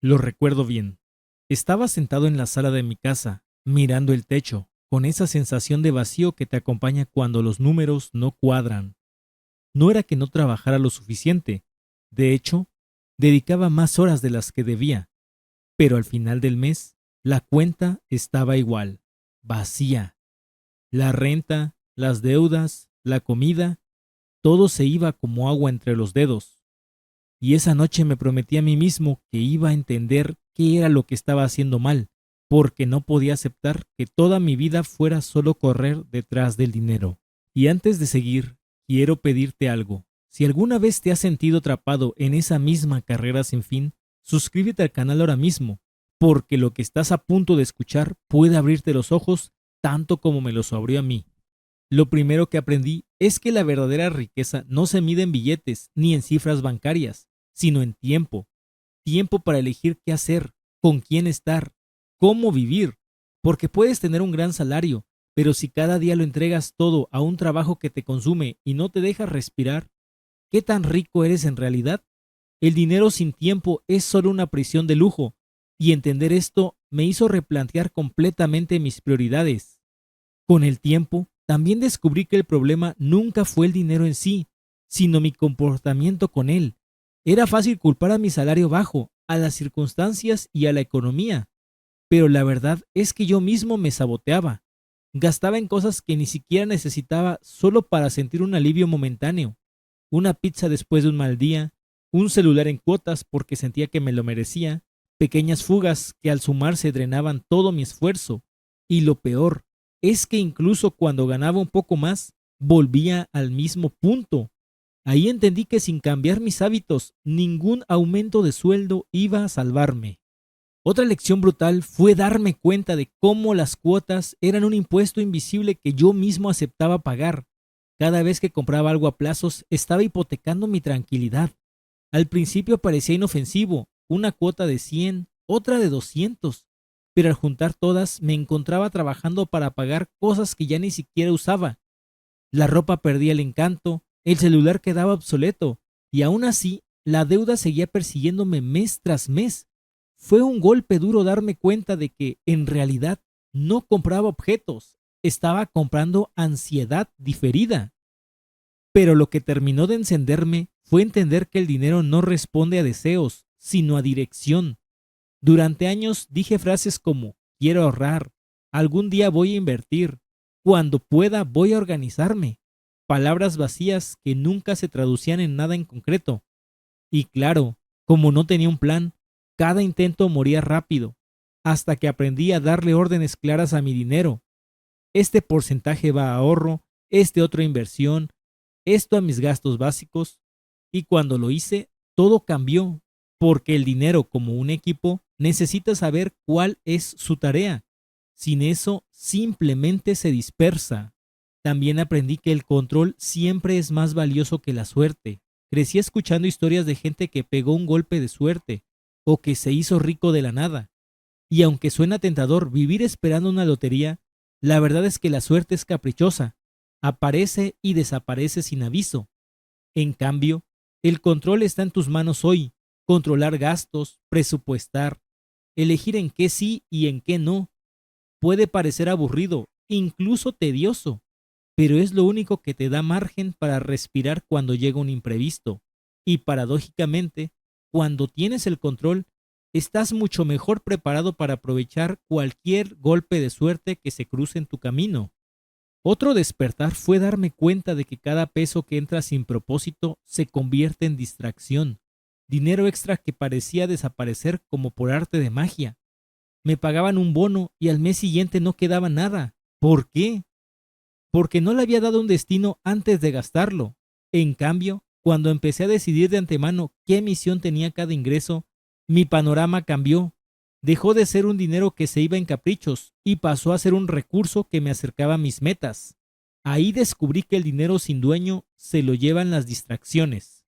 Lo recuerdo bien. Estaba sentado en la sala de mi casa, mirando el techo, con esa sensación de vacío que te acompaña cuando los números no cuadran. No era que no trabajara lo suficiente. De hecho, dedicaba más horas de las que debía. Pero al final del mes, la cuenta estaba igual, vacía. La renta, las deudas, la comida, todo se iba como agua entre los dedos. Y esa noche me prometí a mí mismo que iba a entender qué era lo que estaba haciendo mal, porque no podía aceptar que toda mi vida fuera solo correr detrás del dinero. Y antes de seguir, quiero pedirte algo. Si alguna vez te has sentido atrapado en esa misma carrera sin fin, suscríbete al canal ahora mismo, porque lo que estás a punto de escuchar puede abrirte los ojos tanto como me los abrió a mí. Lo primero que aprendí es que la verdadera riqueza no se mide en billetes ni en cifras bancarias, sino en tiempo. Tiempo para elegir qué hacer, con quién estar, cómo vivir. Porque puedes tener un gran salario, pero si cada día lo entregas todo a un trabajo que te consume y no te deja respirar, ¿qué tan rico eres en realidad? El dinero sin tiempo es solo una prisión de lujo, y entender esto me hizo replantear completamente mis prioridades. Con el tiempo, también descubrí que el problema nunca fue el dinero en sí, sino mi comportamiento con él. Era fácil culpar a mi salario bajo, a las circunstancias y a la economía, pero la verdad es que yo mismo me saboteaba. Gastaba en cosas que ni siquiera necesitaba solo para sentir un alivio momentáneo. Una pizza después de un mal día, un celular en cuotas porque sentía que me lo merecía, pequeñas fugas que al sumarse drenaban todo mi esfuerzo. Y lo peor es que incluso cuando ganaba un poco más, volvía al mismo punto. Ahí entendí que sin cambiar mis hábitos, ningún aumento de sueldo iba a salvarme. Otra lección brutal fue darme cuenta de cómo las cuotas eran un impuesto invisible que yo mismo aceptaba pagar. Cada vez que compraba algo a plazos, estaba hipotecando mi tranquilidad. Al principio parecía inofensivo, una cuota de 100, otra de 200, pero al juntar todas me encontraba trabajando para pagar cosas que ya ni siquiera usaba. La ropa perdía el encanto, el celular quedaba obsoleto, y aún así la deuda seguía persiguiéndome mes tras mes. Fue un golpe duro darme cuenta de que, en realidad, no compraba objetos, estaba comprando ansiedad diferida. Pero lo que terminó de encenderme fue entender que el dinero no responde a deseos, sino a dirección. Durante años dije frases como quiero ahorrar, algún día voy a invertir, cuando pueda voy a organizarme. Palabras vacías que nunca se traducían en nada en concreto. Y claro, como no tenía un plan, cada intento moría rápido, hasta que aprendí a darle órdenes claras a mi dinero. Este porcentaje va a ahorro, este otro a inversión, esto a mis gastos básicos. Y cuando lo hice, todo cambió, porque el dinero como un equipo necesita saber cuál es su tarea. Sin eso, simplemente se dispersa. También aprendí que el control siempre es más valioso que la suerte. Crecí escuchando historias de gente que pegó un golpe de suerte o que se hizo rico de la nada. Y aunque suena tentador vivir esperando una lotería, la verdad es que la suerte es caprichosa. Aparece y desaparece sin aviso. En cambio, el control está en tus manos hoy. Controlar gastos, presupuestar, elegir en qué sí y en qué no. Puede parecer aburrido, incluso tedioso, pero es lo único que te da margen para respirar cuando llega un imprevisto. Y paradójicamente, cuando tienes el control, estás mucho mejor preparado para aprovechar cualquier golpe de suerte que se cruce en tu camino. Otro despertar fue darme cuenta de que cada peso que entra sin propósito se convierte en distracción, dinero extra que parecía desaparecer como por arte de magia. Me pagaban un bono y al mes siguiente no quedaba nada. ¿Por qué? Porque no le había dado un destino antes de gastarlo. En cambio, cuando empecé a decidir de antemano qué misión tenía cada ingreso, mi panorama cambió. Dejó de ser un dinero que se iba en caprichos y pasó a ser un recurso que me acercaba a mis metas. Ahí descubrí que el dinero sin dueño se lo llevan las distracciones.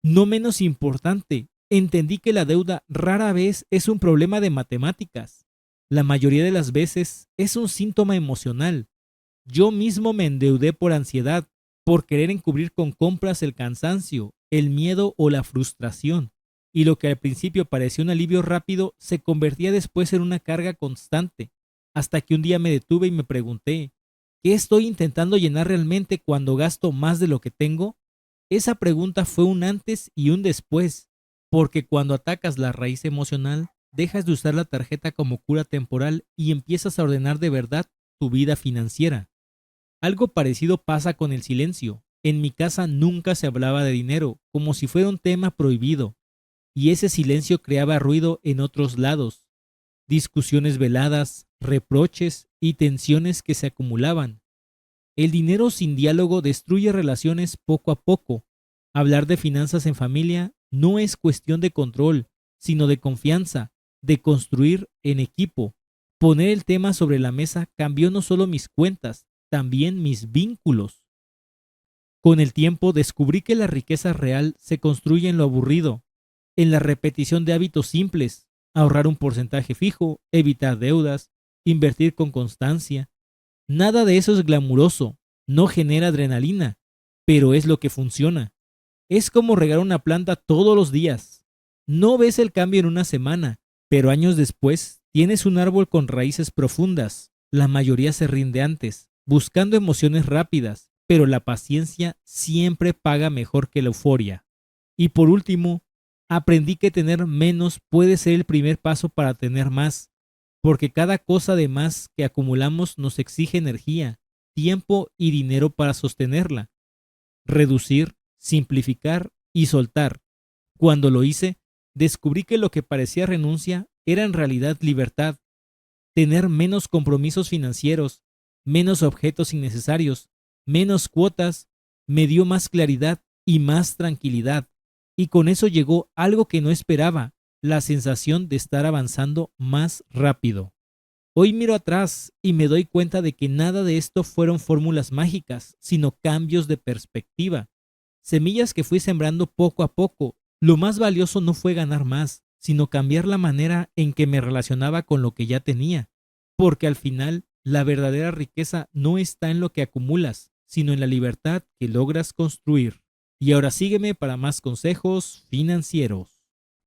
No menos importante, entendí que la deuda rara vez es un problema de matemáticas. La mayoría de las veces es un síntoma emocional. Yo mismo me endeudé por ansiedad, por querer encubrir con compras el cansancio, el miedo o la frustración. y lo que al principio parecía un alivio rápido se convertía después en una carga constante, hasta que un día me detuve y me pregunté, ¿qué estoy intentando llenar realmente cuando gasto más de lo que tengo? Esa pregunta fue un antes y un después, porque cuando atacas la raíz emocional, dejas de usar la tarjeta como cura temporal y empiezas a ordenar de verdad tu vida financiera. Algo parecido pasa con el silencio. En mi casa nunca se hablaba de dinero, como si fuera un tema prohibido, y ese silencio creaba ruido en otros lados, discusiones veladas, reproches y tensiones que se acumulaban. El dinero sin diálogo destruye relaciones poco a poco. Hablar de finanzas en familia no es cuestión de control, sino de confianza, de construir en equipo. Poner el tema sobre la mesa cambió no solo mis cuentas, también mis vínculos. Con el tiempo descubrí que la riqueza real se construye en lo aburrido, en la repetición de hábitos simples, ahorrar un porcentaje fijo, evitar deudas, invertir con constancia. Nada de eso es glamuroso, no genera adrenalina, pero es lo que funciona. Es como regar una planta todos los días. No ves el cambio en una semana, pero años después tienes un árbol con raíces profundas. La mayoría se rinde antes, buscando emociones rápidas, pero la paciencia siempre paga mejor que la euforia. Y por último, aprendí que tener menos puede ser el primer paso para tener más, porque cada cosa de más que acumulamos nos exige energía, tiempo y dinero para sostenerla. Reducir, simplificar y soltar. Cuando lo hice, descubrí que lo que parecía renuncia era en realidad libertad. Tener menos compromisos financieros, menos objetos innecesarios, menos cuotas, me dio más claridad y más tranquilidad. Y con eso llegó algo que no esperaba, la sensación de estar avanzando más rápido. Hoy miro atrás y me doy cuenta de que nada de esto fueron fórmulas mágicas, sino cambios de perspectiva. Semillas que fui sembrando poco a poco. Lo más valioso no fue ganar más, sino cambiar la manera en que me relacionaba con lo que ya tenía. Porque al final, la verdadera riqueza no está en lo que acumulas, sino en la libertad que logras construir. Y ahora sígueme para más consejos financieros.